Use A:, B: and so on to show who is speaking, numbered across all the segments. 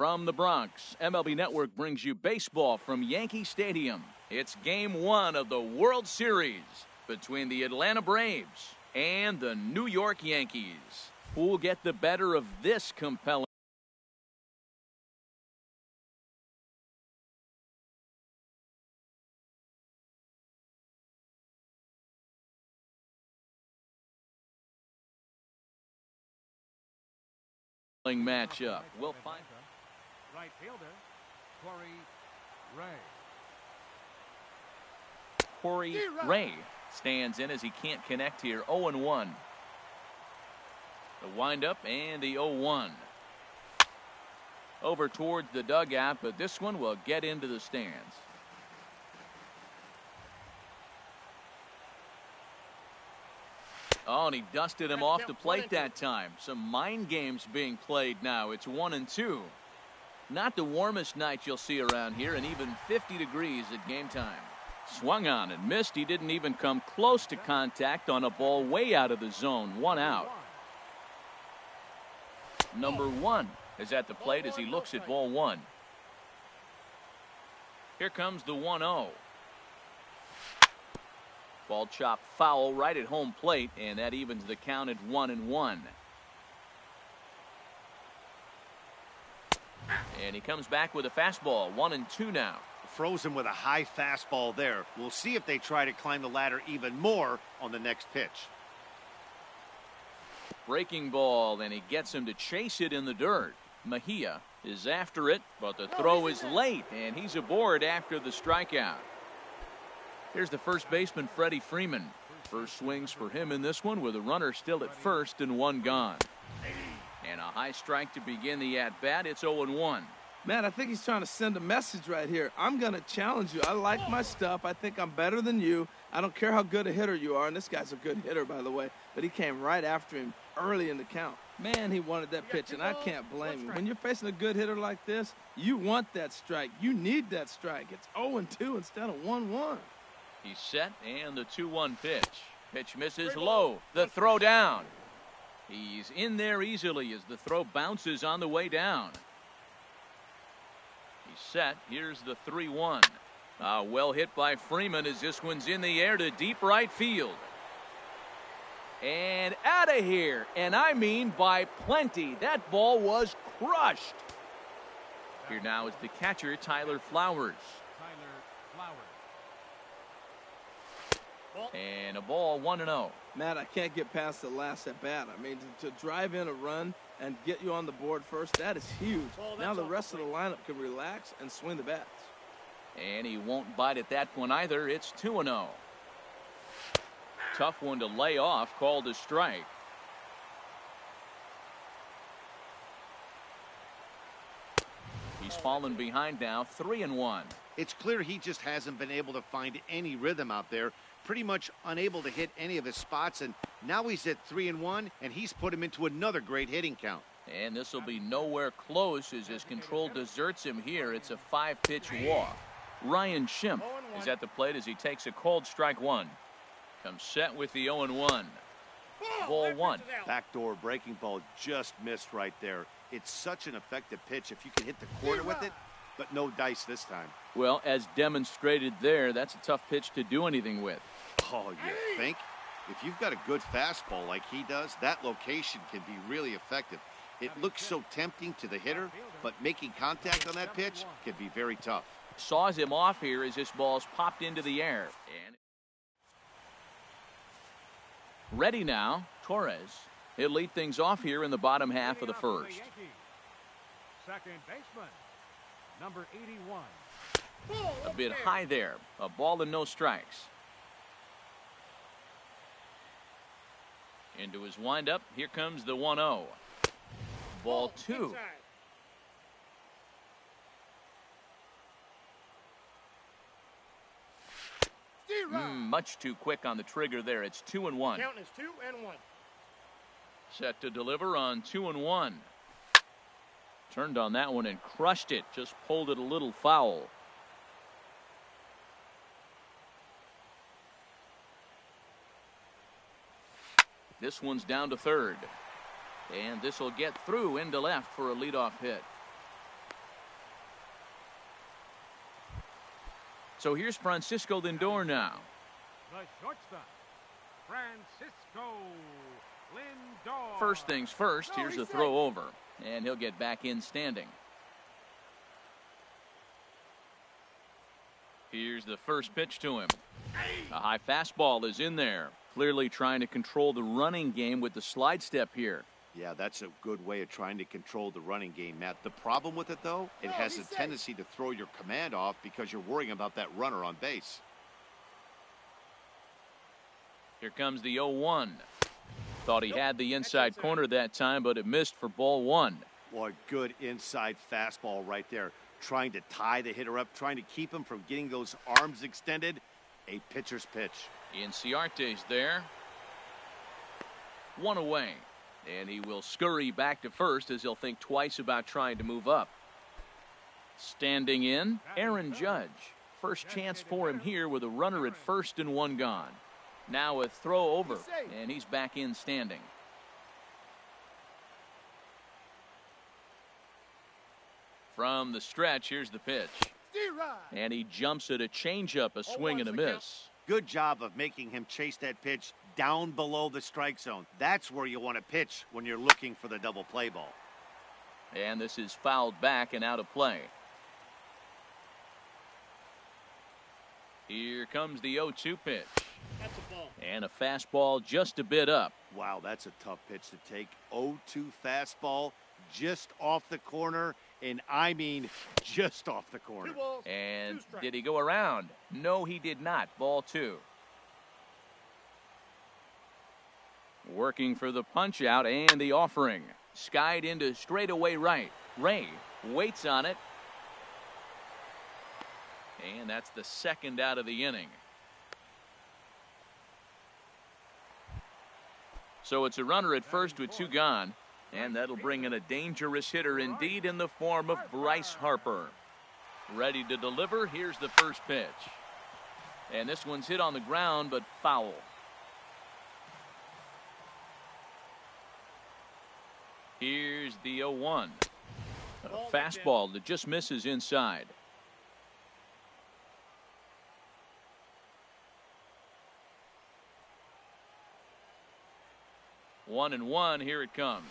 A: From the Bronx, MLB Network brings you baseball from Yankee Stadium. It's Game 1 of the World Series between the Atlanta Braves and the New York Yankees. Who will get the better of this compelling matchup? We'll find
B: right fielder Corey Ray.
A: Corey Ray stands in as he can't connect here. 0-1. The windup and the 0-1. Over towards the dugout, but this one will get into the stands. Oh, and he dusted him off the plate that time. Some mind games being played now. It's 1-2. Not the warmest night you'll see around here, and even 50 degrees at game time. Swung on and missed. He didn't even come close to contact on a ball way out of the zone. 1 out. Number 1 is at the plate as he looks at ball 1. Here comes the 1-0. Ball chopped foul right at home plate, and that evens the count at 1-1. And he comes back with a fastball. 1-2 now.
C: Frozen with a high fastball there. We'll see if they try to climb the ladder even more on the next pitch.
A: Breaking ball, and he gets him to chase it in the dirt. Mejia is after it, but the throw is late, and he's aboard after the strikeout. Here's the first baseman, Freddie Freeman. First swings for him in this one with a runner still at first and 1 gone. And a high strike to begin the at-bat. It's 0-1.
D: Man, I think he's trying to send a message right here. I'm going to challenge you. I like my stuff. I think I'm better than you. I don't care how good a hitter you are. And this guy's a good hitter, by the way. But he came right after him early in the count. Man, he wanted that pitch, and I can't blame him. When you're facing a good hitter like this, you want that strike. You need that strike. It's 0-2 instead of 1-1.
A: He's set, and the 2-1 pitch. Pitch misses low. The throw down. He's in there easily as the throw bounces on the way down. He's set. Here's the 3-1. Well hit by Freeman as this one's in the air to deep right field. And out of here. And I mean by plenty. That ball was crushed. Here now is the catcher, Tyler Flowers. And a ball, 1-0.
D: Matt, I can't get past the last at bat. I mean, to drive in a run and get you on the board first, that is huge. Now the rest of the lineup can relax and swing the bats.
A: And he won't bite at that one either. It's 2-0. Tough one to lay off, called a strike. He's fallen behind now, 3-1.
C: It's clear he just hasn't been able to find any rhythm out there. Pretty much unable to hit any of his spots, and now he's at 3-1, and he's put him into another great hitting count.
A: And this will be nowhere close as his control deserts him here. It's a 5-pitch walk. Ryan Schimpf is at the plate as he takes a called strike 1. Comes set with the 0-1. Ball 1.
C: Backdoor breaking ball just missed right there. It's such an effective pitch if you can hit the corner with it, but no dice this time.
A: Well, as demonstrated there, that's a tough pitch to do anything with.
C: Oh, you think? If you've got a good fastball like he does, that location can be really effective. It looks so tempting to the hitter, but making contact on that pitch can be very tough.
A: Saws him off here as this ball's popped into the air. And ready now, Torres. He'll lead things off here in the bottom half of the first.
B: Second baseman, number 81.
A: A bit high there. A ball and no strikes. Into his windup. Here comes the 1-0. Ball 2. Much too quick on the trigger there. It's 2-1.
E: Count is 2-1.
A: Set to deliver on 2-1. Turned on that one and crushed it. Just pulled it a little foul. This one's down to third. And this will get through into left for a leadoff hit. So here's Francisco Lindor now.
B: The shortstop, Francisco Lindor.
A: First things first, here's a throw over, and he'll get back in standing. Here's the first pitch to him. A high fastball is in there, clearly trying to control the running game with the slide step here.
C: Yeah, that's a good way of trying to control the running game, Matt. The problem with it, though, it has a tendency to throw your command off because you're worrying about that runner on base.
A: Here comes the 0-1. Thought he had the inside corner that time, but it missed for ball one.
C: Boy, good inside fastball right there. Trying to tie the hitter up, trying to keep him from getting those arms extended. A pitcher's pitch.
A: Inciarte's there. One away. And he will scurry back to first as he'll think twice about trying to move up. Standing in, Aaron Judge. First chance for him here with a runner at first and one gone. Now a throw over, and he's back in standing. From the stretch, here's the pitch. And he jumps at a changeup, a swing and a miss.
C: Good job of making him chase that pitch down below the strike zone. That's where you want to pitch when you're looking for the double play ball.
A: And this is fouled back and out of play. Here comes the 0-2 pitch.
E: That's a ball.
A: And a fastball just a bit up.
C: Wow, that's a tough pitch to take. 0-2 fastball just off the corner, and I mean just off the corner.
A: And did he go around? No, he did not. Ball two. Working for the punch out and the offering. Skied into straightaway right. Ray waits on it. And that's the second out of the inning. So it's a runner at first with two gone. And that'll bring in a dangerous hitter indeed in the form of Bryce Harper. Ready to deliver. Here's the first pitch. And this one's hit on the ground, but foul. Here's the 0-1. A fastball that just misses inside. One and one. Here it comes.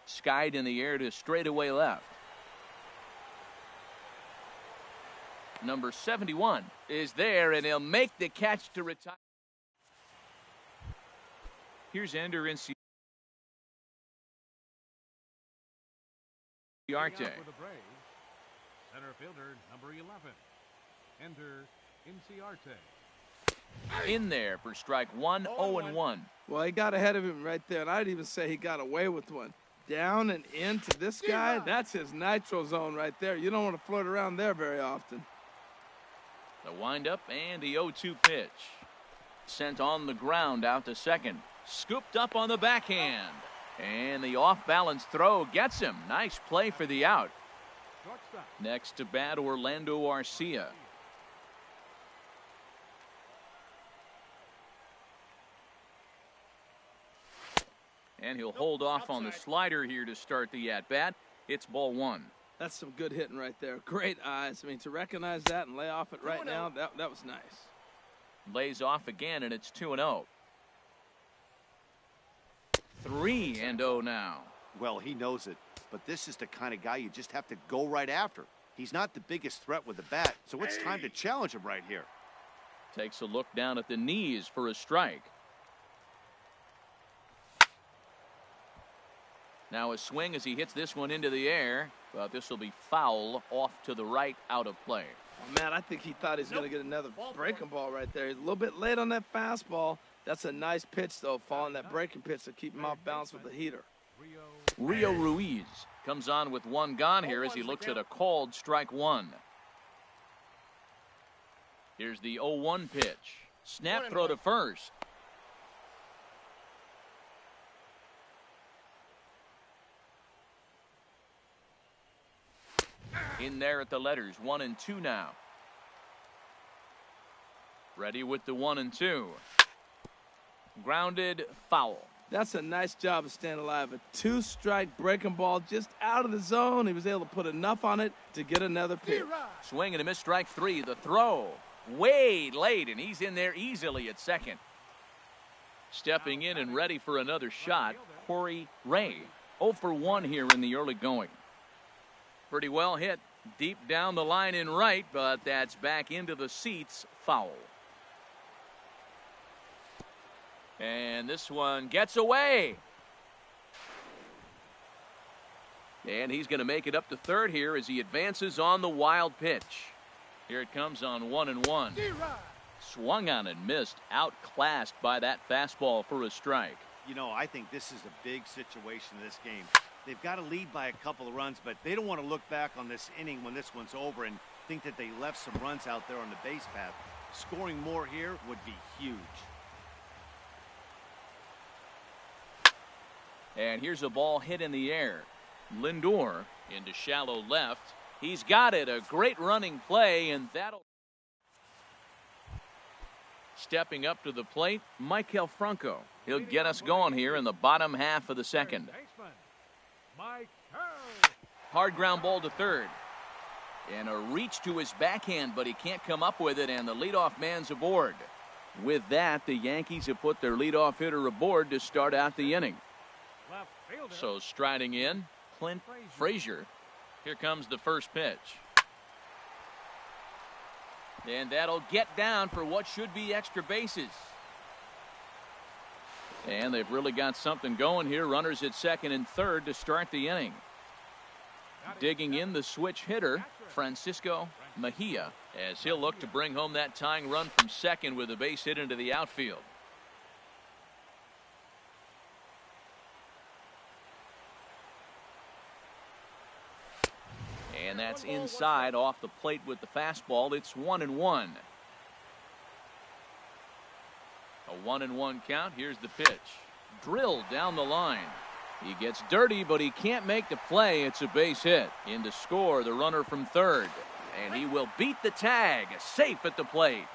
A: Skied in the air to straightaway left. Number 71 is there, and he'll make the catch to retire. Here's Ender Inciarte.
B: For the Braves, center fielder number 11, Ender Inciarte.
A: In there for strike one, 0-1.
D: Well, he got ahead of him right there, and I'd even say he got away with one. Down and into this guy, that's his nitro zone right there. You don't want to float around there very often.
A: The windup and the 0-2 pitch. Sent on the ground out to second. Scooped up on the backhand. And the off-balance throw gets him. Nice play for the out.
B: Shortstop.
A: Next to bat, Orlando Arcia. And he'll hold off on the slider here to start the at-bat. It's ball one.
D: That's some good hitting right there. Great eyes. I mean, to recognize that and lay off it right now, that was nice.
A: Lays off again, and it's 2-0. 3-0 now.
C: Well, he knows it, but this is the kind of guy you just have to go right after. He's not the biggest threat with the bat, so it's time to challenge him right here.
A: Takes a look down at the knees for a strike. Now a swing as he hits this one into the air, but this will be foul off to the right, out of play.
D: Oh, man, I think he thought he was going to get another breaking ball right there. He's a little bit late on that fastball. That's a nice pitch, though, following that breaking pitch to keep him off balance with the heater.
A: Rio Ruiz comes on with one gone here as he looks at a called strike one. Here's the 0-1 pitch. Snap throw to first. In there at the letters, 1 and 2 now. Ready with the 1 and 2. Grounded, foul.
D: That's a nice job of staying alive. A two-strike breaking ball just out of the zone. He was able to put enough on it to get another pitch.
A: Swing and a miss, strike three. The throw. way late, and he's in there easily at second. Stepping in and ready for another shot, Corey Ray. 0 for 1 here in the early going. Pretty well hit deep down the line in right, but that's back into the seats, foul. And this one gets away. And he's going to make it up to third here as he advances on the wild pitch. Here it comes on 1-1. Swung on and missed, outclassed by that fastball for a strike.
C: You know, I think this is a big situation in this game. They've got to lead by a couple of runs, but they don't want to look back on this inning when this one's over and think that they left some runs out there on the base path. Scoring more here would be huge.
A: And here's a ball hit in the air. Lindor into shallow left. He's got it. A great running play, and that'll... Stepping up to the plate, Maikel Franco. He'll get us going here in the bottom half of the second. Hard ground ball to third. And a reach to his backhand, but he can't come up with it, and the leadoff man's aboard. With that, the Yankees have put their leadoff hitter aboard to start out the inning. So striding in, Clint Frazier. Here comes the first pitch. And that'll get down for what should be extra bases. And they've really got something going here. Runners at second and third to start the inning. Digging in the switch hitter, Francisco Mejia, as he'll look to bring home that tying run from second with a base hit into the outfield. And that's inside off the plate with the fastball. It's 1-1. A 1-1 count. Here's the pitch. Drilled down the line. He gets dirty, but he can't make the play. It's a base hit. In to score, the runner from third. And he will beat the tag. Safe at the plate.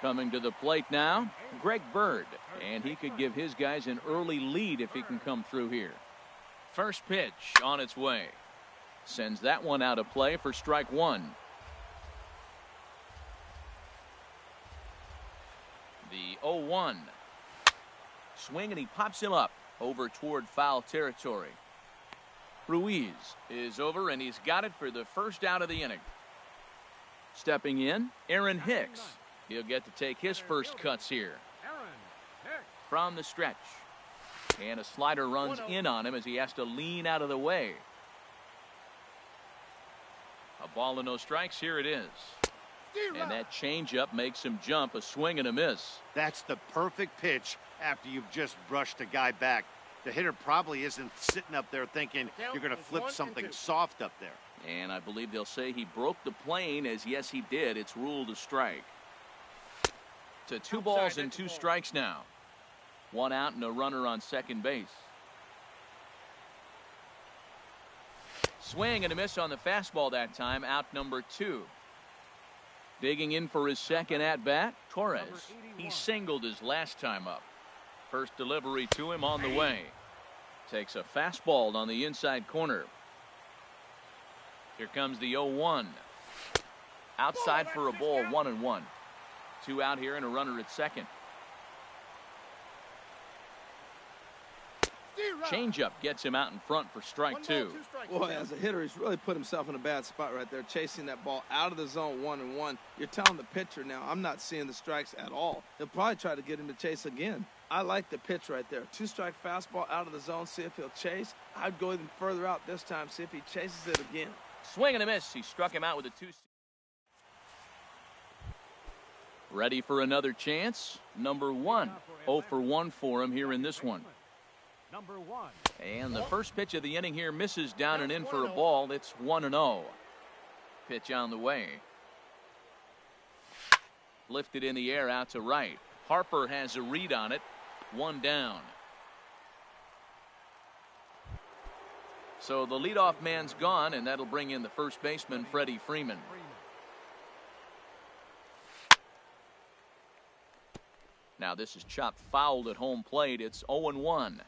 A: Coming to the plate now, Greg Bird. And he could give his guys an early lead if he can come through here. First pitch on its way. Sends that one out of play for strike one. The 0-1. Swing, and he pops him up over toward foul territory. Ruiz is over, and he's got it for the first out of the inning. Stepping in, Aaron Hicks. He'll get to take his first cuts here. From the stretch. And a slider runs in on him as he has to lean out of the way. A ball and no strikes. Here it is. And that changeup makes him jump. A swing and a miss.
C: That's the perfect pitch after you've just brushed a guy back. The hitter probably isn't sitting up there thinking you're going to flip something soft up there.
A: And I believe they'll say he broke the plane, as yes he did. It's ruled a strike. To 2 balls and 2 strikes now. 1 out and a runner on second base. Swing and a miss on the fastball that time. Out number 2. Digging in for his second at-bat, Torres. He singled his last time up. First delivery to him on the way. Takes a fastball on the inside corner. Here comes the 0-1. Outside for a ball, 1-1. 2 out here and a runner at second. Changeup gets him out in front for strike 2.
D: Boy, as a hitter, he's really put himself in a bad spot right there, chasing that ball out of the zone 1-1. You're telling the pitcher now, I'm not seeing the strikes at all. He'll probably try to get him to chase again. I like the pitch right there. 2-strike fastball out of the zone, see if he'll chase. I'd go even further out this time, see if he chases it again.
A: Swing and a miss. He struck him out with a 2. Ready for another chance. Number 1. 0 for 1 for him here in this one.
B: Number 1.
A: And the first pitch of the inning here misses down and in for a ball. It's 1-0. Pitch on the way. Lifted in the air out to right. Harper has a read on it. 1 down. So the leadoff man's gone, and that'll bring in the first baseman, Freddie Freeman. Now this is chopped fouled at home plate. It's 0-1.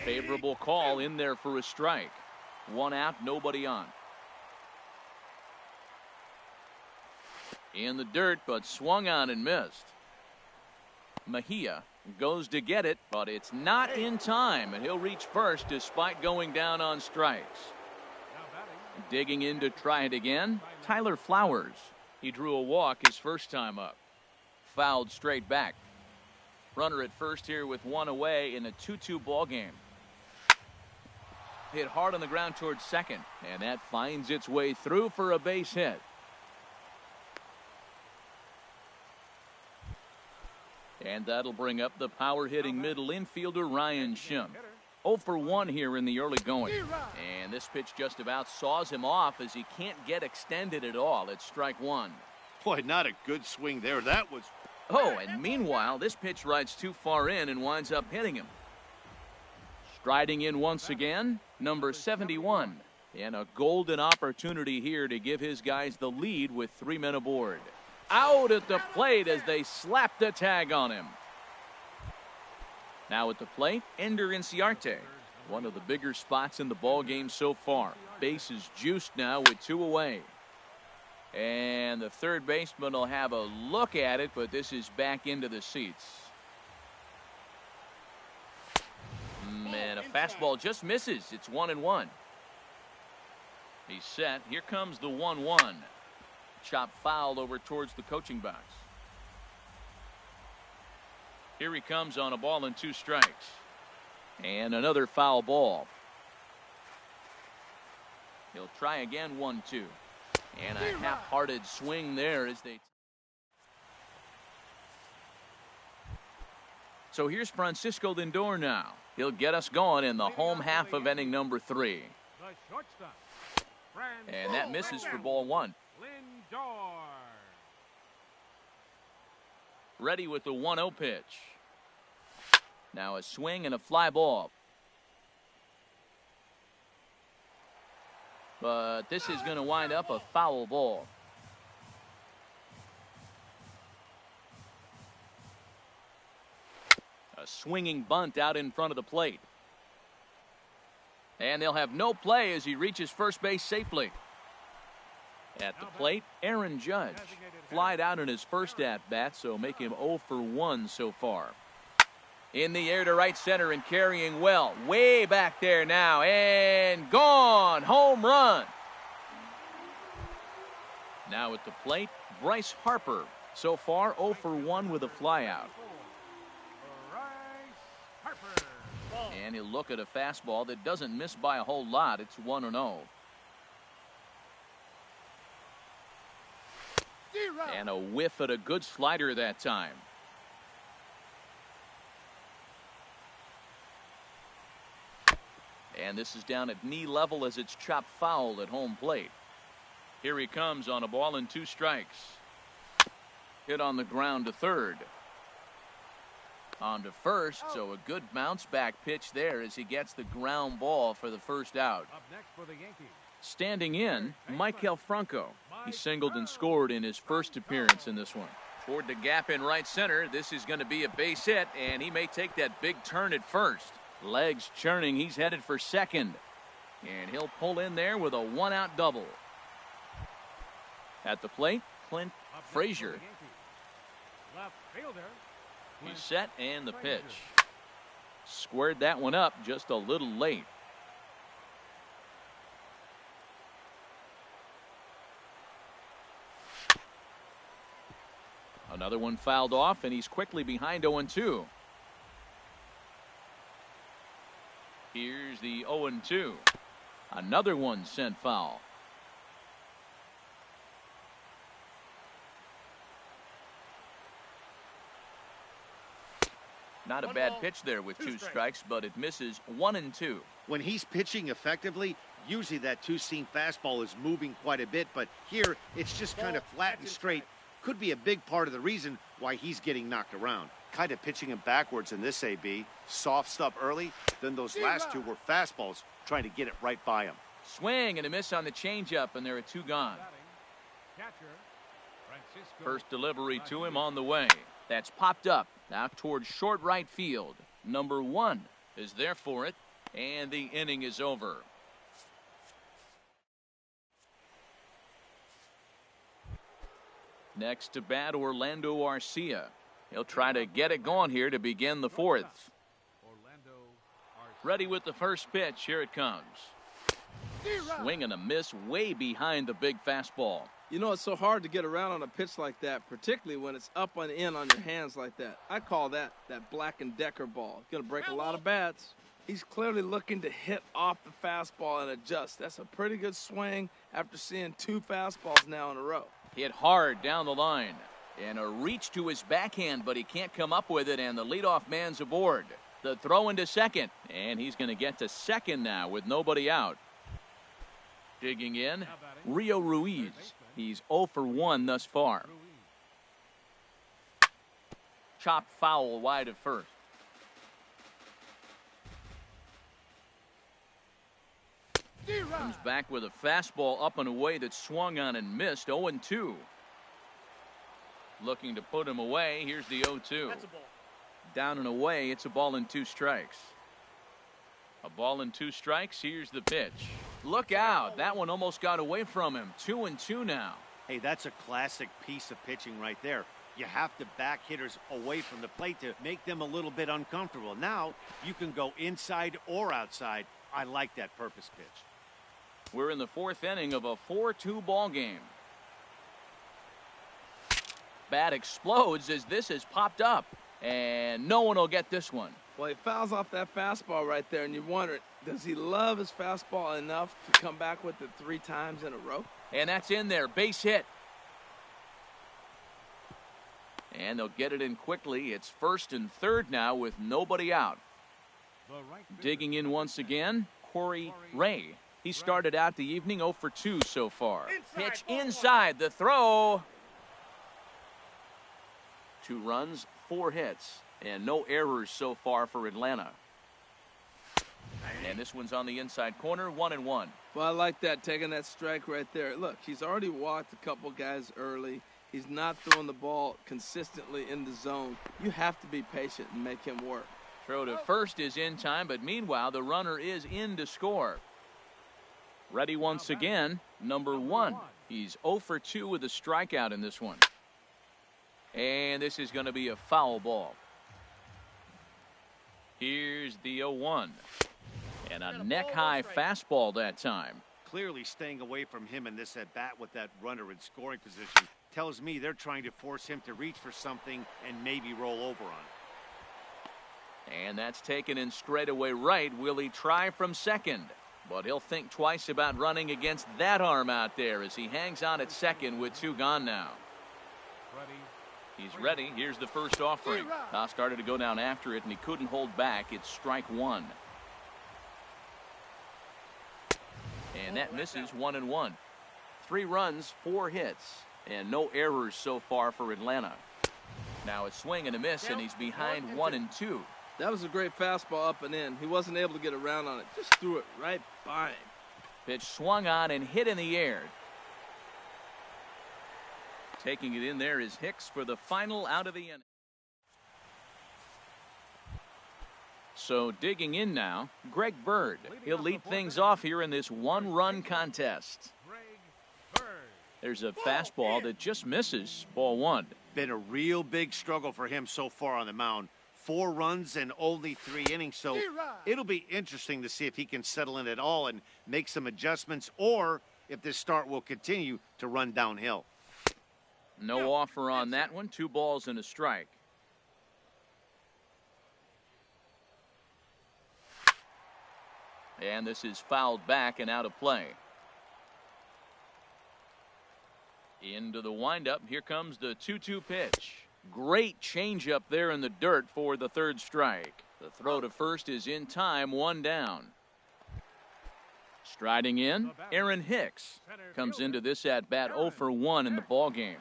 A: Favorable call in there for a strike. 1 out, nobody on. In the dirt, but swung on and missed. Mejia goes to get it, but it's not in time, and he'll reach first despite going down on strikes. Digging in to try it again, Tyler Flowers. He drew a walk his first time up. Fouled straight back. Runner at first here with one away in a 2-2 ball game. Hit hard on the ground towards second, and that finds its way through for a base hit. And that'll bring up the power-hitting middle infielder Ryan Schimpf. 0 for 1 here in the early going. And this pitch just about saws him off as he can't get extended at all. It's strike one.
C: Boy, not a good swing there. That was...
A: Oh, and meanwhile, this pitch rides too far in and winds up hitting him. Striding in once again, number 71. And a golden opportunity here to give his guys the lead with 3 men aboard. Out at the plate as they slap the tag on him. Now at the plate, Ender Inciarte. One of the bigger spots in the ball game so far. Base is juiced now with 2 away. And the third baseman will have a look at it, but this is back into the seats. And a fastball just misses. It's 1-1. He's set. Here comes the 1-1. Chop fouled over towards the coaching box. Here he comes on a ball and 2 strikes. And another foul ball. He'll try again, 1-2. And a half-hearted swing there as they... So here's Francisco Lindor now. He'll get us going in the home half of inning number 3. And that misses for ball 1. Ready with the 1-0 pitch. Now a swing and a fly ball. But this is going to wind up a foul ball. A swinging bunt out in front of the plate. And they'll have no play as he reaches first base safely. At the plate, Aaron Judge. Flied out in his first at-bat, so make him 0 for 1 so far. In the air to right center and carrying well. Way back there now, and gone. Home run. Now at the plate, Bryce Harper. So far, 0 for 1 with a flyout. And he'll look at a fastball that doesn't miss by a whole lot. It's 1-0. And a whiff at a good slider that time. And this is down at knee level as it's chopped foul at home plate. Here he comes on a ball and 2 strikes. Hit on the ground to third. On to first, so a good bounce back pitch there as he gets the ground ball for the first out.
B: Up next for the Yankees.
A: Standing in, Maikel Franco. He singled and scored in his first appearance in this one. Toward the gap in right center, this is going to be a base hit, and he may take that big turn at first. Legs churning, he's headed for second. And he'll pull in there with a 1-out double. At the plate, Clint Frazier.
B: Left fielder.
A: He's set, and the pitch. Squared that one up just a little late. Another one fouled off, and he's quickly behind 0-2. Here's the 0-2. Another one sent foul. Not a bad pitch there with 2 strikes, but it misses 1-2.
C: When he's pitching effectively, usually that 2-seam fastball is moving quite a bit, but here it's just kind of flat and straight. Could be a big part of the reason why he's getting knocked around. Kind of pitching him backwards in this AB. Soft stuff early, then those last 2 were fastballs, trying to get it right by him.
A: Swing and a miss on the changeup, and there are 2 gone. First delivery to him on the way. That's popped up now towards short right field. Number 1 is there for it, and the inning is over. Next to bat, Orlando Arcia. He'll try to get it going here to begin the fourth. Ready with the first pitch. Here it comes. Swing and a miss way behind the big fastball.
D: You know, it's so hard to get around on a pitch like that, particularly when it's up and in on your hands like that. I call that Black & Decker ball. It's going to break a lot of bats. He's clearly looking to hit off the fastball and adjust. That's a pretty good swing after seeing 2 fastballs now in a row.
A: Hit hard down the line. And a reach to his backhand, but he can't come up with it, and the leadoff man's aboard. The throw into second, and he's going to get to second now with nobody out. Digging in, Rio Ruiz. He's 0 for 1 thus far. Chopped foul wide of first. Comes back with a fastball up and away that swung on and missed. 0-2. Looking to put him away. Here's the 0-2. Down and away. It's a ball and 2 strikes. A ball and 2 strikes. Here's the pitch. Look out. That one almost got away from him. 2-2 now.
C: Hey, that's a classic piece of pitching right there. You have to back hitters away from the plate to make them a little bit uncomfortable. Now you can go inside or outside. I like that purpose pitch.
A: We're in the 4th inning of a 4-2 ball game. Bat explodes as this has popped up, and no one will get this one.
D: Well, he fouls off that fastball right there, and you wonder, does he love his fastball enough to come back with it 3 times in a row?
A: And that's in there. Base hit. And they'll get it in quickly. It's 1st and 3rd now with nobody out. Digging in once again, Corey Ray. He started out the evening 0 for 2 so far. Pitch inside. The throw. 2 runs, 4 hits, and no errors so far for Atlanta. And this one's on the inside corner, 1-1.
D: Well, I like that, taking that strike right there. Look, he's already walked a couple guys early. He's not throwing the ball consistently in the zone. You have to be patient and make him work.
A: Throw to first is in time, but meanwhile, the runner is in to score. Ready once again, number 1. He's 0 for 2 with a strikeout in this one. And this is going to be a foul ball. Here's the 0-1. And a neck-high fastball that time.
C: Clearly staying away from him in this at-bat with that runner in scoring position tells me they're trying to force him to reach for something and maybe roll over on it.
A: And that's taken in straightaway right. Will he try from second? But he'll think twice about running against that arm out there as he hangs on at second with 2 gone now. He's ready. Here's the first offering. Started to go down after it, and he couldn't hold back. It's strike 1. And that misses 1-1. 3 runs, 4 hits, and no errors so far for Atlanta. Now a swing and a miss, and he's behind 1-2.
D: That was a great fastball up and in. He wasn't able to get around on it. Just threw it right by him.
A: Pitch swung on and hit in the air. Taking it in there is Hicks for the final out of the inning. So digging in now, Greg Bird. He'll lead things off here in this 1-run contest. There's a fastball that just misses. Ball 1.
C: Been a real big struggle for him so far on the mound. 4 runs and only 3 innings, so it'll be interesting to see if he can settle in at all and make some adjustments, or if this start will continue to run downhill.
A: No offer on that one. 2 balls and a strike. And this is fouled back and out of play. Into the windup. Here comes the 2-2 pitch. Great changeup there in the dirt for the 3rd strike. The throw to first is in time, 1 down. Striding in, Aaron Hicks comes into this at-bat 0 for 1 in the ballgame.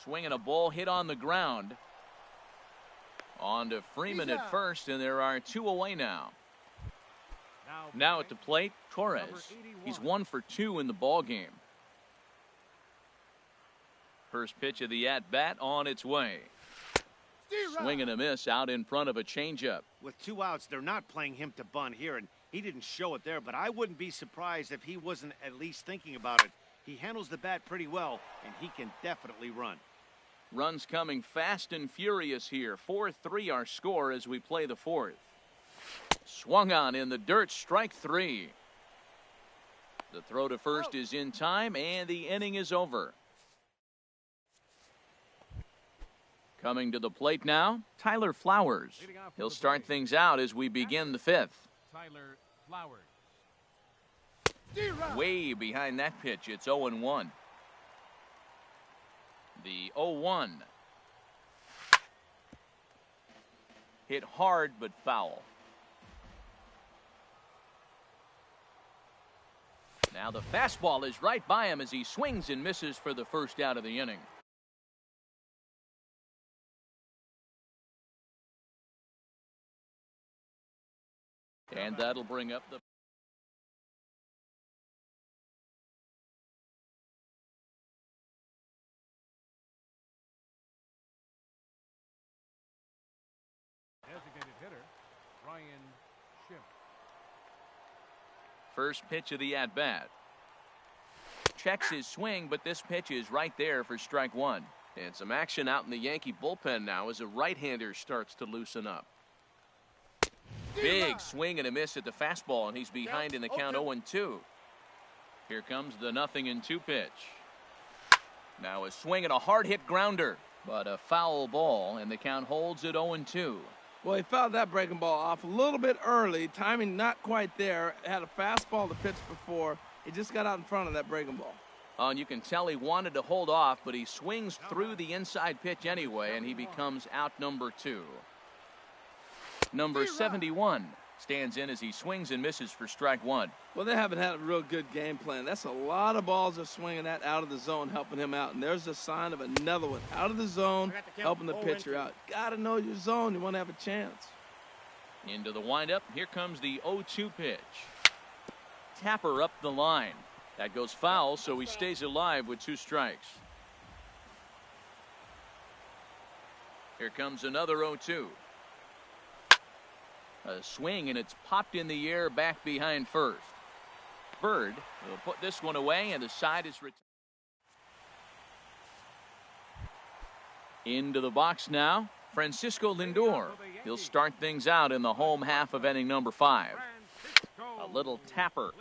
A: Swinging a ball hit on the ground. On to Freeman at first, and there are 2 away now. Now at the plate, Torres. He's 1 for 2 in the ballgame. First pitch of the at-bat on its way. Swing and a miss out in front of a changeup.
C: With 2 outs, they're not playing him to bunt here, and he didn't show it there, but I wouldn't be surprised if he wasn't at least thinking about it He handles the bat pretty well, and he can definitely run.
A: Runs coming fast and furious here. 4-3 our score as we play the fourth. Swung on in the dirt, strike three. The throw to first is in time, and the inning is over. Coming to the plate now, Tyler Flowers. He'll start things out as we begin the fifth.
B: Tyler Flowers.
A: Way behind that pitch, it's 0-1. The 0-1. Hit hard but foul. Now the fastball is right by him as he swings and misses for the first out of the inning. And that'll bring up the
B: Designated hitter, Ryan Schimpf.
A: first pitch of the at-bat. Checks his swing, but this pitch is right there for strike one.
E: And some action out in the Yankee bullpen now as a right-hander starts to loosen up.
A: Big swing and a miss at the fastball, and he's behind in the count 0-2. Here comes the 0-2 pitch. Now a swing and a hard hit grounder, but a foul ball, and the count holds at 0-2.
D: Well, he fouled that breaking ball off a little bit early. Timing not quite there. Had a fastball to pitch before. He just got out in front of that breaking ball.
A: And you can tell he wanted to hold off, but he swings through the inside pitch anyway, and he becomes out number 2. Number 71 stands in as he swings and misses for strike one.
D: Well, they haven't had a real good game plan. That's a lot of balls they're swinging at out of the zone, helping him out. And there's a sign of another one out of the zone, helping the pitcher out. Got to know your zone. You want to have a chance.
A: Into the windup. Here comes the 0-2 pitch. Tapper up the line. That goes foul, so he stays alive with 2 strikes. Here comes another 0-2. A swing, and it's popped in the air back behind first. Bird will put this one away, and the side is retired. Into the box now, Francisco Lindor. He'll start things out in the home half of inning number 5. A little tapper.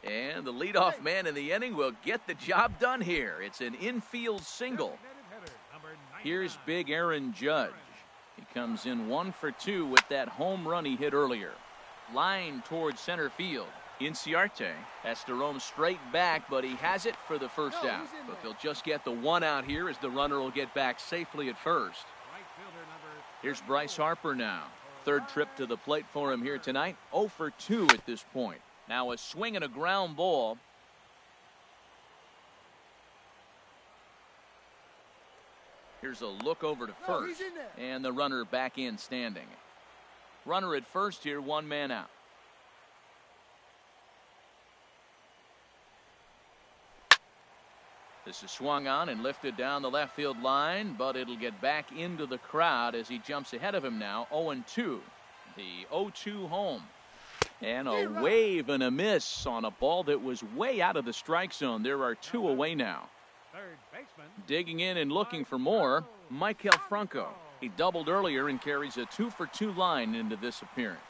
A: And the leadoff man in the inning will get the job done here. It's an infield single. Here's big Aaron Judge. He comes in 1 for 2 with that home run he hit earlier. Line towards center field. Inciarte has to roam straight back, but he has it for the first out. But they'll just get the 1 out here as the runner will get back safely at first. Here's Bryce Harper now. 3rd trip to the plate for him here tonight. 0 for 2 at this point. Now a swing and a ground ball. Here's a look over to first, and the runner back in standing. Runner at first here, 1 man out. This is swung on and lifted down the left field line, but it'll get back into the crowd as he jumps ahead of him now, 0-2. The 0-2 home. And a wave and a miss on a ball that was way out of the strike zone. There are 2 away now. Digging in and looking for more, Maikel Franco. He doubled earlier and carries a 2 for 2 line into this appearance.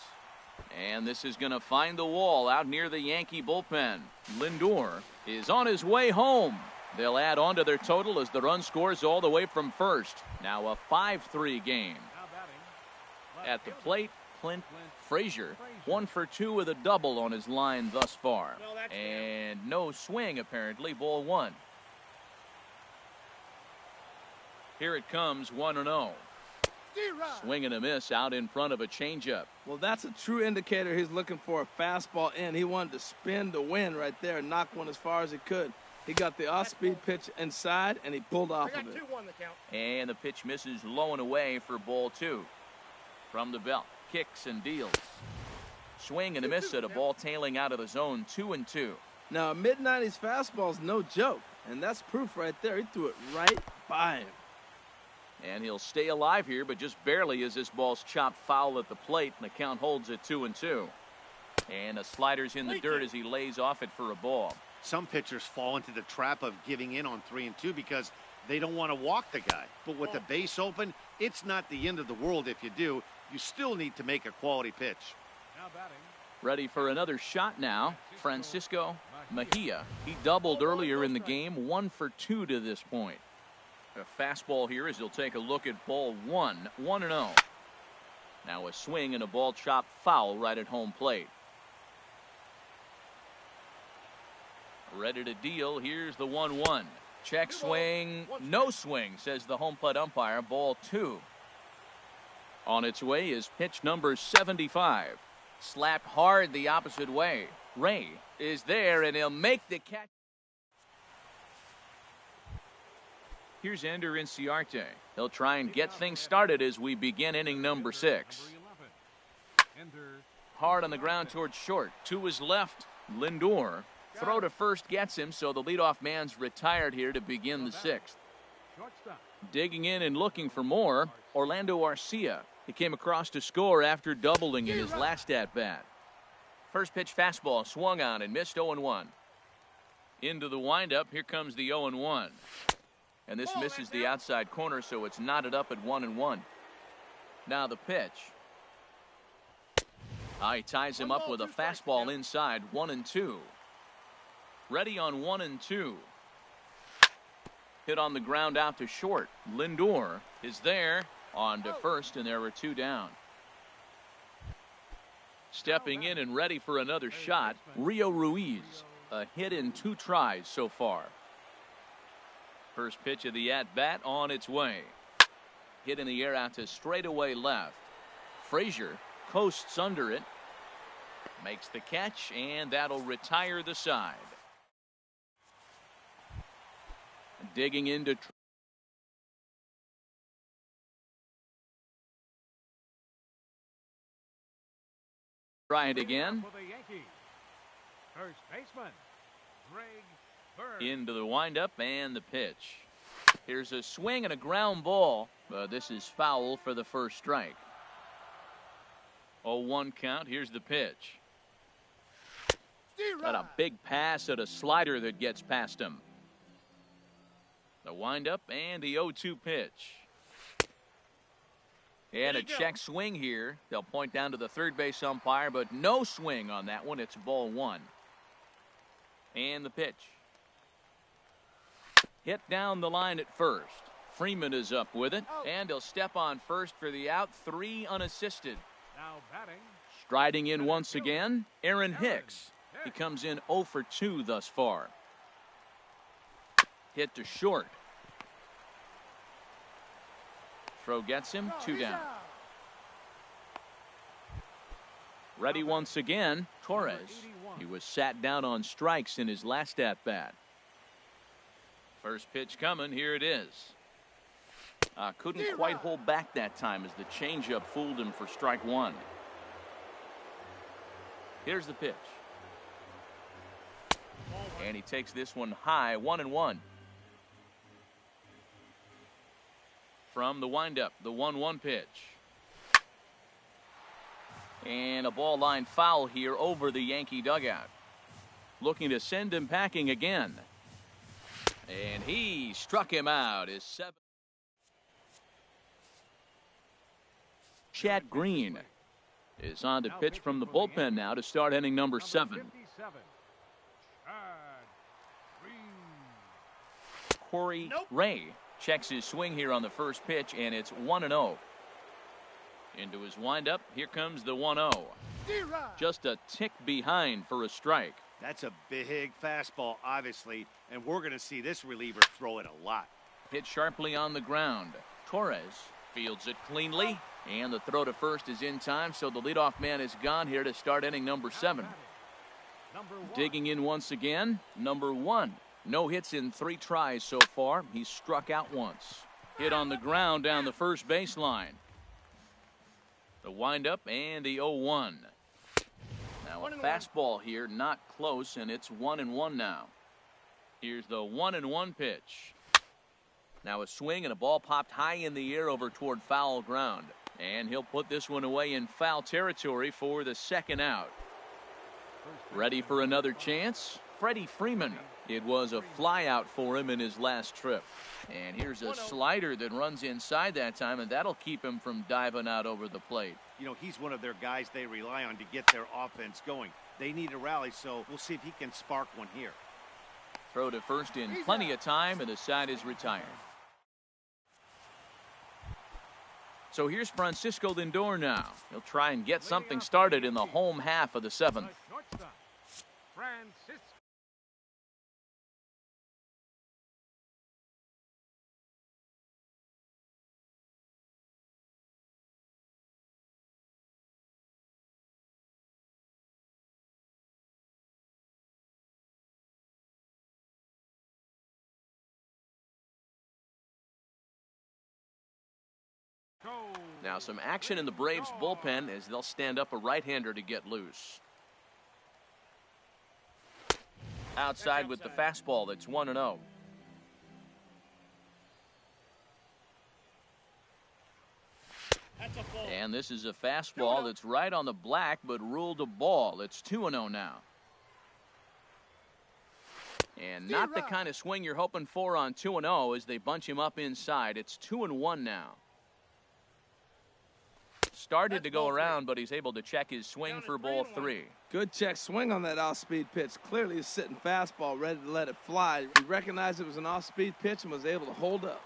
A: And this is going to find the wall out near the Yankee bullpen. Lindor is on his way home. They'll add on to their total as the run scores all the way from first. Now a 5-3 game. At the plate, Clint Frazier, 1 for 2 with a double on his line thus far. And no swing apparently, ball 1. Here it comes, 1-0. Swing and a miss out in front of a changeup.
D: Well, that's a true indicator he's looking for a fastball in. He wanted to spin to win right there and knock one as far as he could. He got the off-speed pitch inside, and he pulled off of it.
A: And the pitch misses low and away for ball 2. From the belt, kicks and deals. Swing and a miss at a ball tailing out of the zone, 2-2.
D: Now, a mid-90s fastball is no joke, and that's proof right there. He threw it right by him.
A: And he'll stay alive here, but just barely as this ball's chopped foul at the plate, and the count holds at 2-2. And a slider's in the dirt as he lays off it for a ball.
C: Some pitchers fall into the trap of giving in on 3-2 because they don't want to walk the guy. But with the base open, it's not the end of the world if you do. You still need to make a quality pitch.
B: Now batting.
A: Ready for another shot now, Francisco Mejia. He doubled earlier in the game, 1 for 2 to this point. A fastball here as he'll take a look at ball 1, 1-0. Now a swing and a ball chopped foul right at home plate. Ready to deal. Here's the 1-1. Check swing. No swing, says the home plate umpire. Ball 2. On its way is pitch number 75. Slapped hard the opposite way. Ray is there, and he'll make the catch. Here's Ender Inciarte. He'll try and get things started as we begin inning number 6. Hard on the ground towards short. To his left, Lindor. Throw to first gets him, so the leadoff man's retired here to begin the 6th. Digging in and looking for more, Orlando Arcia. He came across to score after doubling in his last at-bat. First pitch fastball swung on and missed 0-1. Into the windup, here comes the 0-1. And this misses the outside corner, so it's knotted up at 1-1. Now the pitch. He ties him up with a fastball inside, 1-2. Ready on 1-2. Hit on the ground out to short. Lindor is there on to first, and there are 2 down. Stepping in and ready for another shot, Rio Ruiz. A hit in 2 tries so far. First pitch of the at-bat on its way. Hit in the air out to straightaway left. Frazier coasts under it. Makes the catch, and that'll retire the side. Digging into try it again.
B: First baseman, Greg Bird.
A: Into the windup and the pitch. Here's a swing and a ground ball. This is foul for the first strike. 0-1 count. Here's the pitch. Got a big pass at a slider that gets past him. The windup and the 0-2 pitch. And a check swing here. They'll point down to the third base umpire, but no swing on that one. It's ball 1. And the pitch. Hit down the line at first. Freeman is up with it, and he'll step on first for the out. 3 unassisted.
B: Now batting.
A: Striding in once again, Aaron Hicks. He comes in 0 for 2 thus far. Hit to short. Throw gets him, 2 down. Ready once again, Torres. He was sat down on strikes in his last at-bat. First pitch coming, here it is. Couldn't quite hold back that time as the changeup fooled him for strike 1. Here's the pitch. And he takes this one high, 1-1. From the windup, the 1-1 pitch. And a ball line foul here over the Yankee dugout. Looking to send him packing again. And he struck him out. His 7th. Chad Green is on to pitch from the bullpen now to start inning number 7. Corey Ray checks his swing here on the first pitch, and it's 1-0. Into his windup, here comes the 1-0. Just a tick behind for a strike.
C: That's a big fastball, obviously, and we're going to see this reliever throw it a lot.
A: Hit sharply on the ground. Torres fields it cleanly, and the throw to first is in time, so the leadoff man is gone here to start inning number 7. Digging in once again, number 1. No hits in 3 tries so far. He's struck out once. Hit on the ground down the first baseline. The windup and the 0-1. Now a fastball here, not close, and it's 1-1 now. Here's the 1-1 pitch. Now a swing and a ball popped high in the air over toward foul ground. And he'll put this one away in foul territory for the second out. Ready for another chance? Freddie Freeman. It was a flyout for him in his last trip. And here's a slider that runs inside that time, and that'll keep him from diving out over the plate.
C: You know, he's one of their guys they rely on to get their offense going. They need a rally, so we'll see if he can spark one here.
A: Throw to first in plenty of time, and the side is retired. So here's Francisco Lindor now. He'll try and get something started in the home half of the seventh.
B: The shortstop, Francisco.
E: Now some action in the Braves bullpen as they'll stand up a right-hander to get loose.
A: Outside with the fastball, that's 1-0. And this is a fastball that's right on the black but ruled a ball. It's 2-0 now. And not the kind of swing you're hoping for on 2-0 as they bunch him up inside. It's 2-1 now. Started to go around, but he's able to check his swing for ball 3.
D: Good check swing on that off-speed pitch. Clearly he's sitting fastball, ready to let it fly. He recognized it was an off-speed pitch and was able to hold up.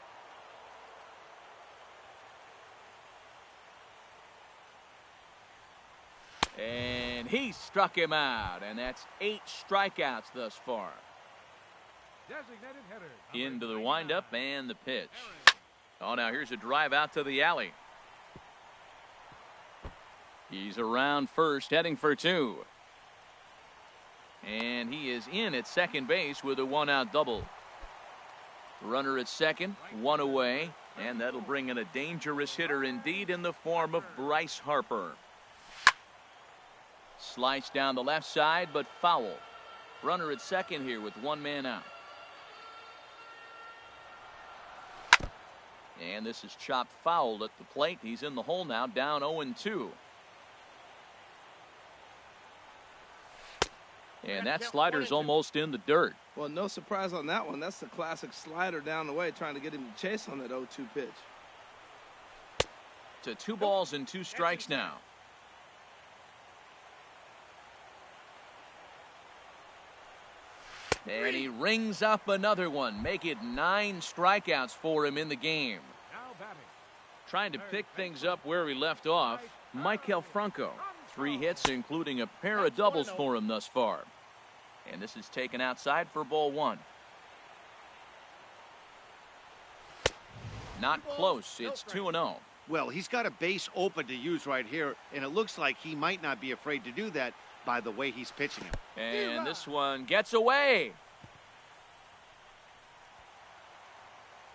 A: And he struck him out, and that's 8 strikeouts thus far.
B: Designated hitter.
A: Into the windup and the pitch. Oh, now here's a drive out to the alley. He's around first, heading for 2. And he is in at second base with a 1-out double. Runner at second, 1 away, and that'll bring in a dangerous hitter indeed in the form of Bryce Harper. Sliced down the left side, but foul. Runner at second here with 1 man out. And this is chopped foul at the plate. He's in the hole now, down 0-2. And that slider's almost in the dirt.
D: Well, no surprise on that one. That's the classic slider down the way, trying to get him to chase on that 0-2 pitch.
A: To 2 balls and 2 strikes now. And he rings up another one. Make it 9 strikeouts for him in the game.
B: Now batting.
A: Trying to pick things up where he left off, Maikel Franco. 3 hits, including a pair of doubles for him thus far. And this is taken outside for ball 1. Not close. It's 2-0.
C: Well, he's got a base open to use right here, and it looks like he might not be afraid to do that by the way he's pitching him.
A: And this one gets away.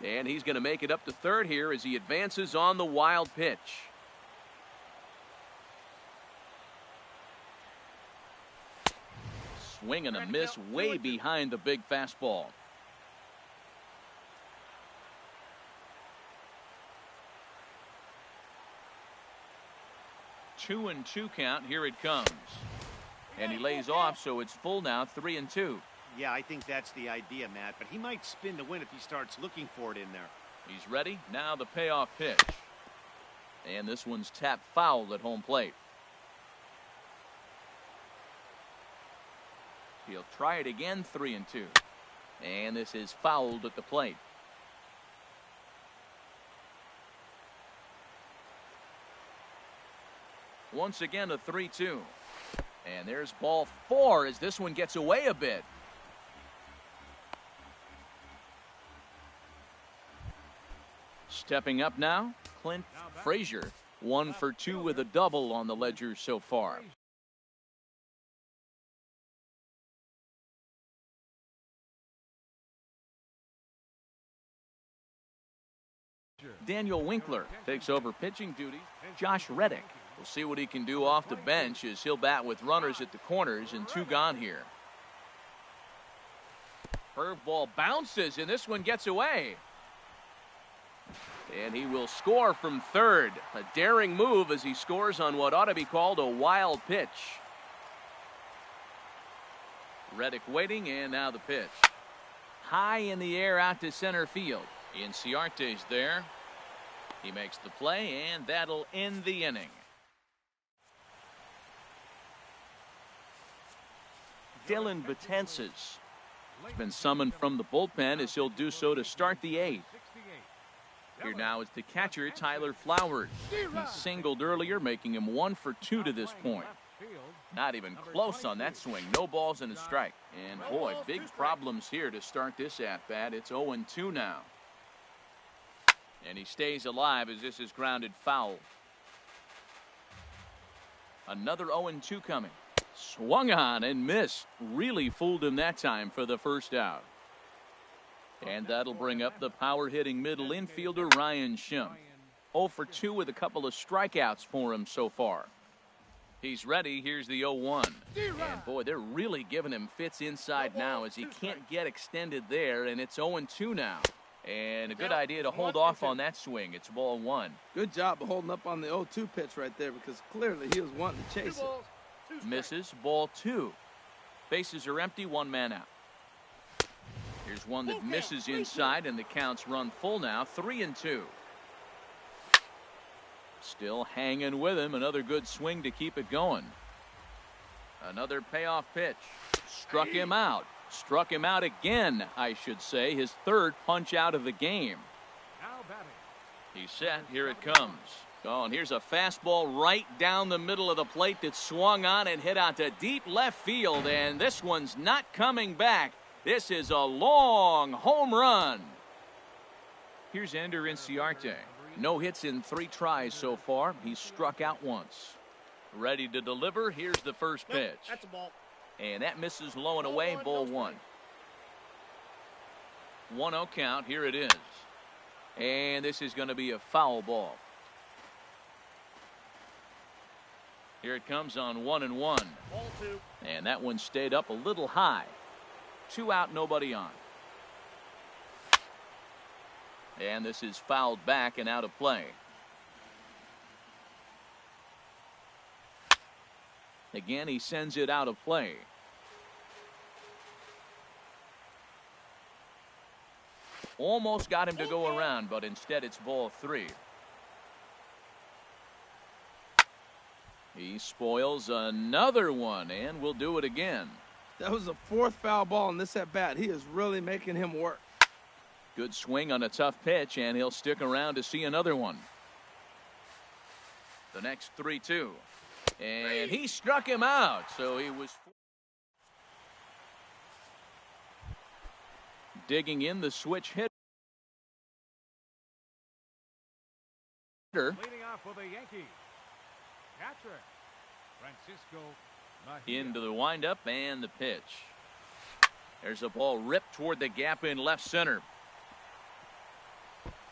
A: And he's going to make it up to third here as he advances on the wild pitch. Swing and a miss way behind the big fastball. Two and 2 count. Here it comes. And he lays off, so it's full now, 3-2.
C: Yeah, I think that's the idea, Matt, but he might spin to win if he starts looking for it in there.
A: He's ready. Now the payoff pitch. And this one's tapped foul at home plate. He'll try it again, 3-2. And this is fouled at the plate. Once again, a 3-2. And there's ball 4 as this one gets away a bit. Stepping up now, Clint Frazier. 1 for 2 with a double on the ledger so far. Daniel Winkler takes over pitching duty. Josh Reddick. We'll see what he can do off the bench as he'll bat with runners at the corners and 2 gone here. Curveball bounces, and this one gets away. And he will score from third. A daring move as he scores on what ought to be called a wild pitch. Reddick waiting, and now the pitch. High in the air out to center field. Inciarte's there. He makes the play, and that'll end the inning. Dylan Betances has been summoned from the bullpen as he'll do so to start the eighth. Here now is the catcher, Tyler Flowers. He singled earlier, making him 1 for 2 to this point. Not even close on that swing. No balls and a strike. And boy, big problems here to start this at-bat. It's 0-2 now. And he stays alive as this is grounded foul. Another 0-2 coming. Swung on and missed. Really fooled him that time for the first out. And that'll bring up the power-hitting middle infielder Ryan Schimpf. 0 for 2 with a couple of strikeouts for him so far. He's ready. Here's the 0-1. And boy, they're really giving him fits inside now as he can't get extended there, and it's 0-2 now. And a good idea to hold off on that swing. It's ball 1.
D: Good job of holding up on the 0-2 pitch right there because clearly he was wanting to chase it.
A: Misses. Ball 2. Bases are empty. 1 man out. Here's one that misses inside, and the count's run full now. 3-2. Still hanging with him. Another good swing to keep it going. Another payoff pitch. Struck him out. Struck him out again, I should say. His third punch out of the game. He's set. Here it comes. Oh, and here's a fastball right down the middle of the plate that swung on and hit out to deep left field. And this one's not coming back. This is a long home run. Here's Ender Inciarte. No hits in 3 tries so far. He's struck out once. Ready to deliver. Here's the first pitch.
F: That's a ball.
A: And that misses low and away. Ball 1. 1-0 count. Here it is. And this is going to be a foul ball. Here it comes on 1-1.
F: Ball 2.
A: And that one stayed up a little high. 2 out, nobody on. And this is fouled back and out of play. Again, he sends it out of play. Almost got him to go around, but instead it's ball 3. He spoils another one, and will do it again.
D: That was the 4th foul ball in this at-bat. He is really making him work.
A: Good swing on a tough pitch, and he'll stick around to see another one. The next 3-2. And he struck him out, so he was digging in the switch hitter.
B: Leading off for the Yankees. Catcher, Francisco Mejia.
A: Into the windup and the pitch. There's a ball ripped toward the gap in left center.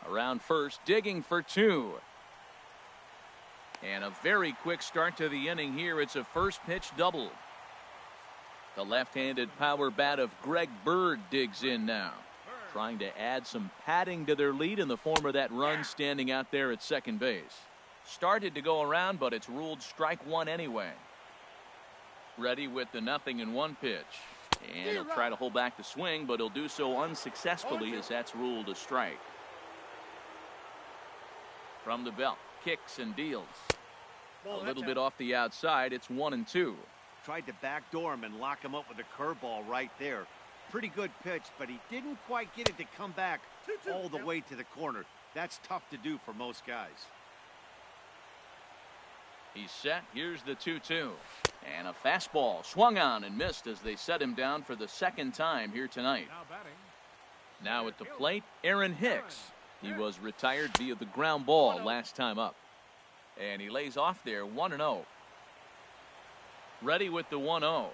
A: Around first, digging for 2. And a very quick start to the inning here. It's a first pitch double. The left-handed power bat of Greg Bird digs in now, trying to add some padding to their lead in the form of that run standing out there at second base. Started to go around, but it's ruled strike 1 anyway. Ready with the 0-1 pitch. And he'll try to hold back the swing, but he'll do so unsuccessfully as that's ruled a strike. From the belt, kicks and deals. A little bit off the outside. It's 1-2.
C: Tried to backdoor him and lock him up with a curveball right there. Pretty good pitch, but he didn't quite get it to come back all the way to the corner. That's tough to do for most guys.
A: He's set. Here's the 2-2. And a fastball swung on and missed as they set him down for the second time here tonight. Now at the plate, Aaron Hicks. He was retired via the ground ball last time up. And he lays off there 1-0. Ready with the 1-0.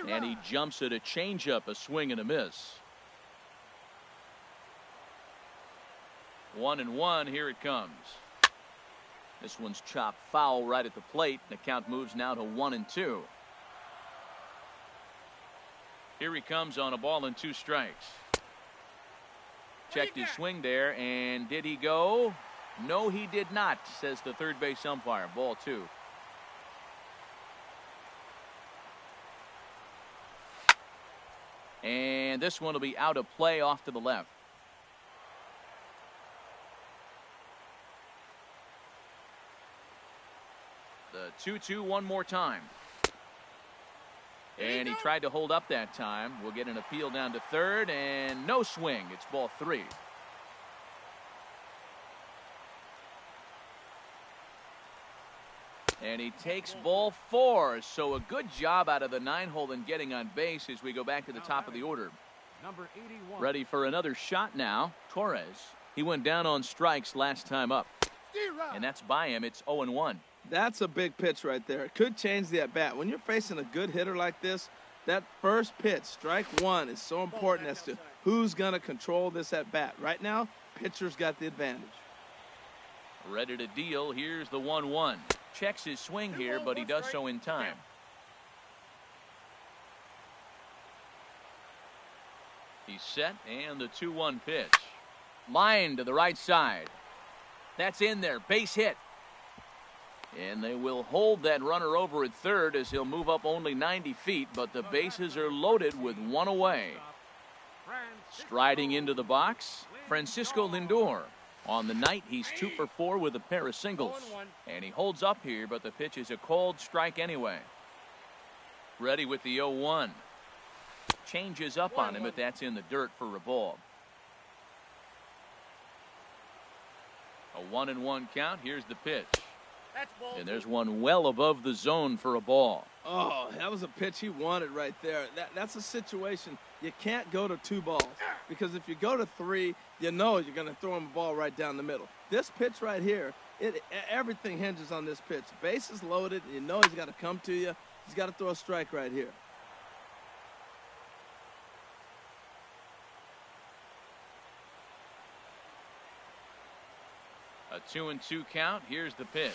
A: And he jumps at a changeup, a swing and a miss. 1-1. Here it comes. This one's chopped foul right at the plate. The count moves now to 1-2. Here he comes on a ball and 2 strikes. Checked his swing there, and did he go? No, he did not, says the third base umpire. Ball 2. And this one will be out of play off to the left. The 2-2 one more time. And he tried to hold up that time. We'll get an appeal down to third, and no swing. It's ball 3. And he takes ball 4. So a good job out of the 9-hole in getting on base as we go back to the top of the order.
B: Number 81.
A: Ready for another shot now. Torres. He went down on strikes last time up. And that's by him. It's 0-1.
D: That's a big pitch right there. It could change the at-bat. When you're facing a good hitter like this, that first pitch, strike 1, is so important as to who's going to control this at-bat. Right now, pitcher's got the advantage.
A: Ready to deal. Here's the 1-1. Checks his swing here, but he does so in time. He's set, and the 2-1 pitch. Line to the right side. That's in there. Base hit. And they will hold that runner over at third as he'll move up only 90 feet, but the bases are loaded with 1 away. Striding into the box, Francisco Lindor. On the night, he's 2 for 4 with a pair of singles. And he holds up here, but the pitch is a called strike anyway. Ready with the 0-1. Changes up on him, but that's in the dirt for a ball. A 1-1 count. Here's the pitch. And there's one well above the zone for a ball.
D: Oh, that was a pitch he wanted right there. That's a situation you can't go to 2 balls, because if you go to 3, you know you're going to throw him a ball right down the middle. This pitch right here, everything hinges on this pitch. Base is loaded. You know he's got to come to you. He's got to throw a strike right here.
A: A 2-2 count. Here's the pitch.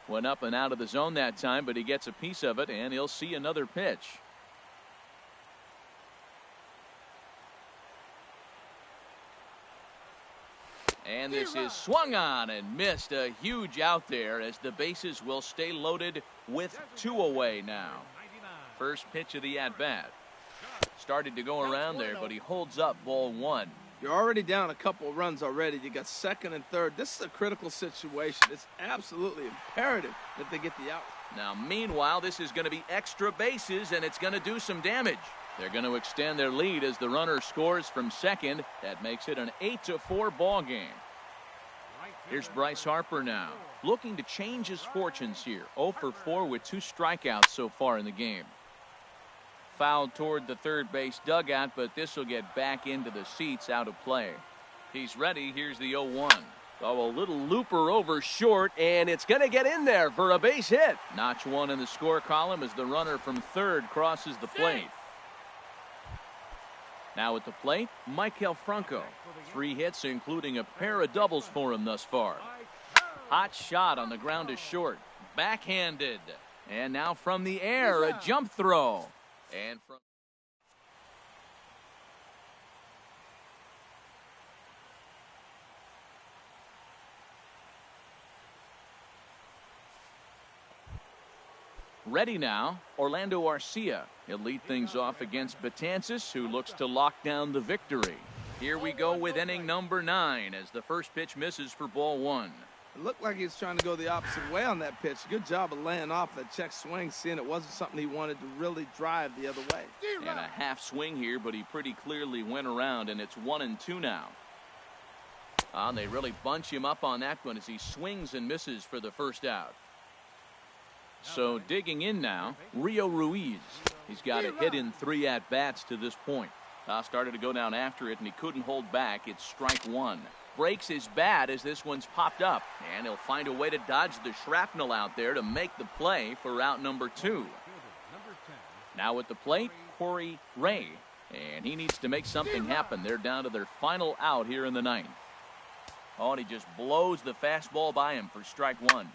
A: Went up and out of the zone that time, but he gets a piece of it, and he'll see another pitch. And this is swung on and missed. A huge out there as the bases will stay loaded with 2 away now. First pitch of the at-bat. Started to go around there, but he holds up ball 1.
D: You're already down a couple of runs already. You got second and third. This is a critical situation. It's absolutely imperative that they get the out.
A: Now, meanwhile, this is going to be extra bases, and it's going to do some damage. They're going to extend their lead as the runner scores from second. That makes it an 8-4 ball game. Here's Bryce Harper now, looking to change his fortunes here. 0 for 4 with 2 strikeouts so far in the game. Fouled toward the third base dugout, but this will get back into the seats, out of play. He's ready. Here's the 0-1. Oh, a little looper over short, and it's going to get in there for a base hit. Notch 1 in the score column as the runner from third crosses the plate. Now at the plate, Maikel Franco. 3 hits, including a pair of doubles for him thus far. Hot shot on the ground to short. Backhanded. And now from the air, a jump throw. And from ready now, Orlando Arcia. He'll lead things off against Betances, who looks to lock down the victory. Here we go with inning number 9 as the first pitch misses for ball 1.
D: It looked like he was trying to go the opposite way on that pitch. Good job of laying off that check swing, seeing it wasn't something he wanted to really drive the other way.
A: And a half swing here, but he pretty clearly went around, and it's 1-2 now. They really bunch him up on that one as he swings and misses for the first out. So digging in now, Rio Ruiz. He's got a hit in 3 at-bats to this point. Started to go down after it, and he couldn't hold back. It's strike 1. Breaks his bat as this one's popped up, and he'll find a way to dodge the shrapnel out there to make the play for out number 2. Now at the plate, Corey Ray, and he needs to make something happen. They're down to their final out here in the 9th. Oh, and he just blows the fastball by him for strike 1.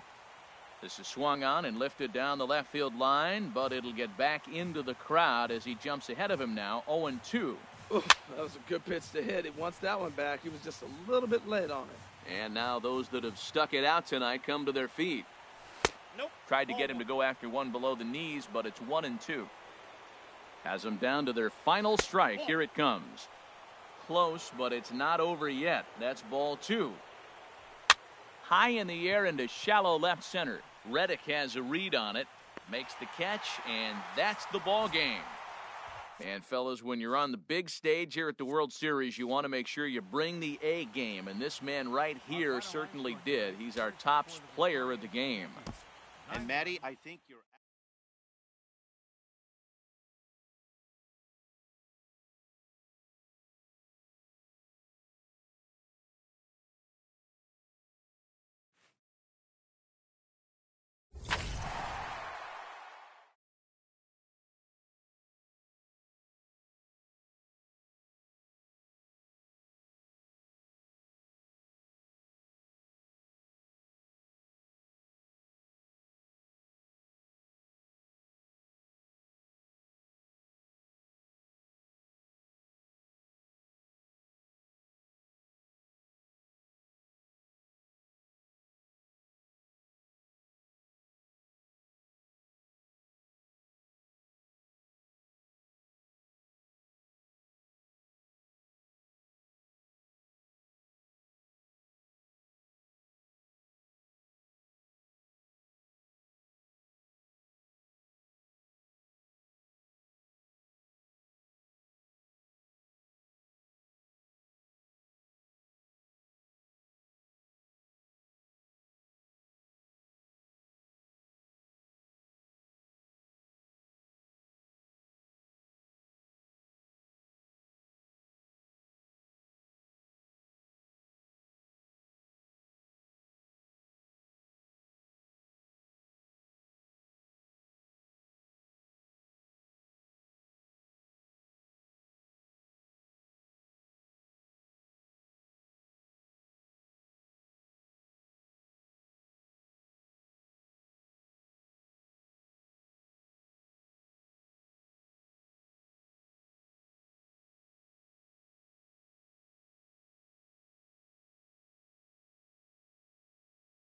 A: This is swung on and lifted down the left field line, but it'll get back into the crowd as he jumps ahead of him now, 0-2.
D: Ooh, that was a good pitch to hit. He wants that one back. He was just a little bit late on it.
A: And now those that have stuck it out tonight come to their feet. Tried to get him to go after one below the knees, but it's 1-2. Has them down to their final strike. Here it comes. Close, but it's not over yet. That's ball 2. High in the air into shallow left center. Reddick has a read on it. Makes the catch, and that's the ball game. And fellas, when you're on the big stage here at the World Series, you want to make sure you bring the A game, and this man right here certainly did. He's our top player of the game.
C: And Matty, I think you're